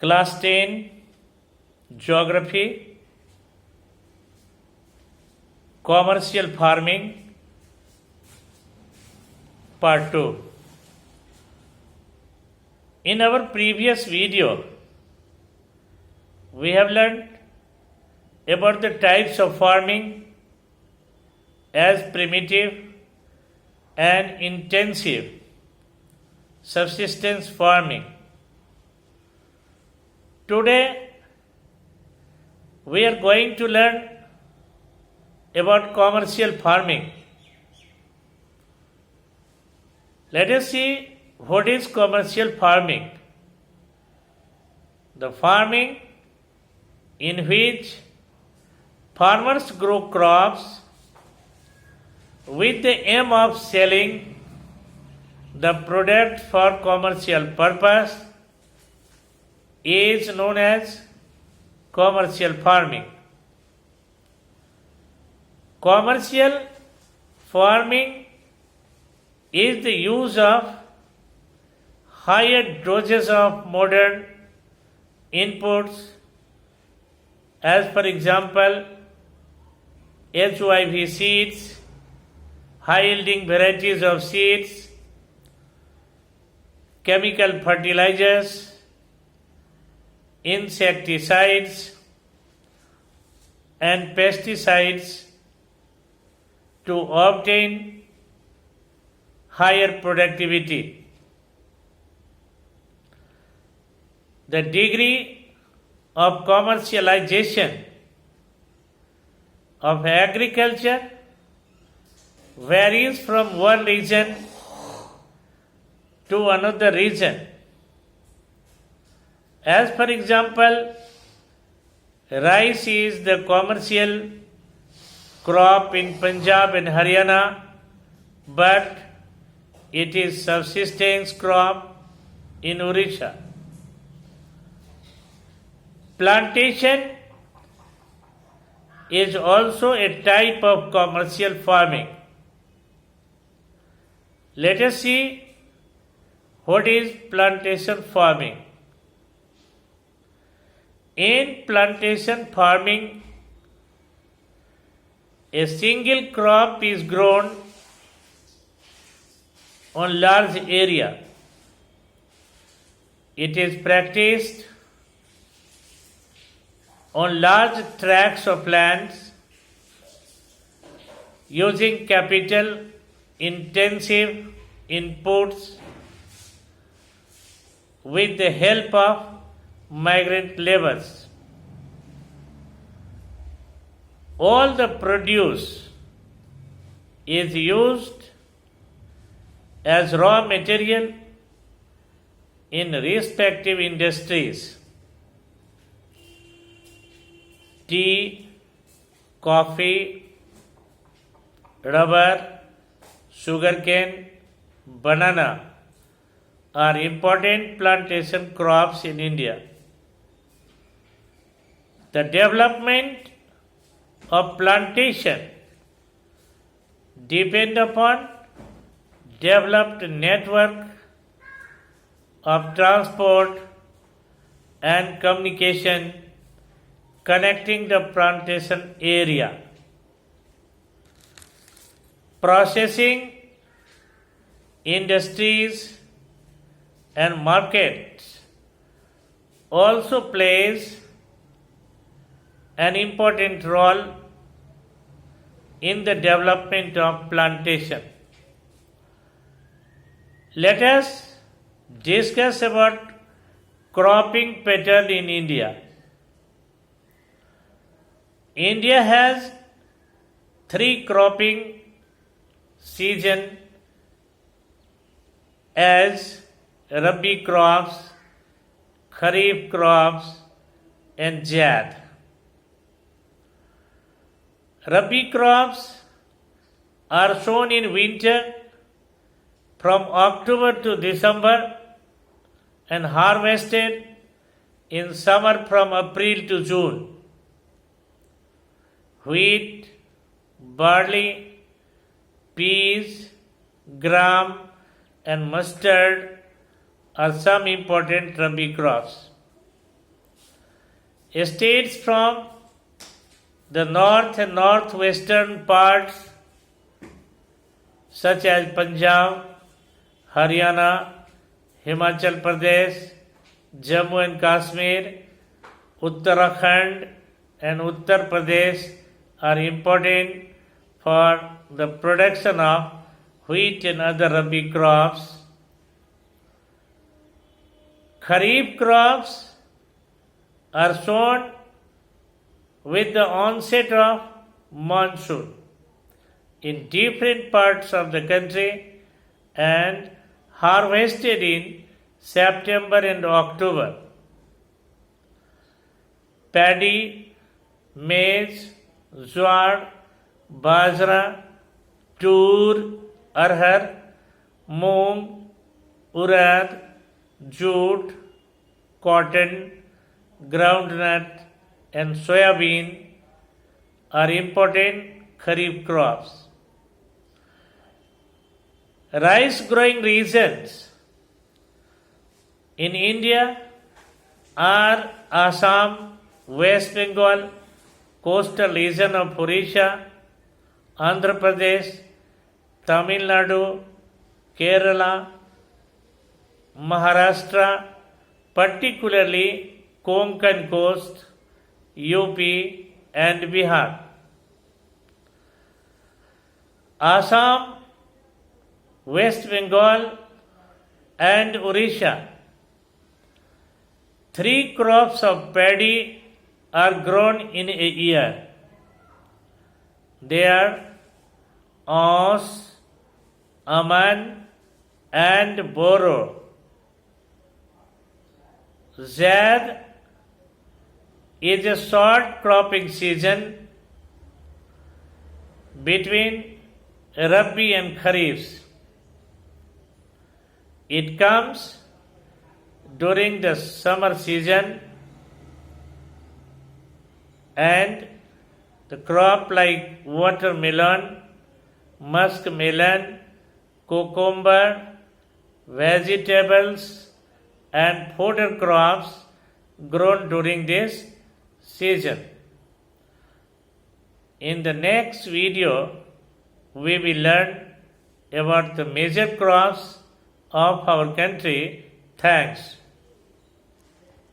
Class 10 Geography, Commercial Farming, Part 2. In our previous video, we have learned about the types of farming as primitive and intensive subsistence farming. Today, we are going to learn about commercial farming. Let us see what is commercial farming. The farming in which farmers grow crops with the aim of selling the product for commercial purpose is known as commercial farming. Commercial farming is the use of higher doses of modern inputs, as for example HYV seeds, high yielding varieties of seeds, chemical fertilizers, insecticides and pesticides to obtain higher productivity. The degree of commercialization of agriculture varies from one region to another region. As for example, rice is the commercial crop in Punjab and Haryana, but it is subsistence crop in Orissa. Plantation is also a type of commercial farming. Let us see what is plantation farming. In plantation farming, a single crop is grown on large area. It is practiced on large tracts of lands using capital intensive inputs with the help of migrant laborers. All the produce is used as raw material in respective industries. Tea, coffee, rubber, sugarcane, banana are important plantation crops in India. The development of plantation depend upon developed network of transport and communication connecting the plantation area. Processing industries and markets also plays an important role in the development of plantation. Let us discuss about cropping pattern in India. India has 3 cropping season as Rabi crops, Kharif crops and Zaid. Rabi crops are sown in winter from October to December and harvested in summer from April to June. Wheat, barley, peas, gram and mustard are some important Rabi crops. States from the north and northwestern parts such as Punjab, Haryana, Himachal Pradesh, Jammu and Kashmir, Uttarakhand and Uttar Pradesh are important for the production of wheat and other rabi crops. Kharif crops are sown with the onset of monsoon in different parts of the country and harvested in September and October. Paddy, maize, jowar, bajra, tur, arhar, moong, urad, jute, cotton, groundnut and soybean are important kharif crops. Rice growing regions in India are Assam, West Bengal, coastal region of Odisha, Andhra Pradesh, Tamil Nadu, Kerala, Maharashtra, particularly Konkan coast, UP and Bihar. Assam, West Bengal and Odisha. 3 crops of paddy are grown in a year. They are Oss, Aman and Boro. Zaid is a short cropping season between Rabi and Kharif. It comes during the summer season and the crop like watermelon, muskmelon, cucumber, vegetables and fodder crops grown during this season. In the next video, we will learn about the major crops of our country. Thanks.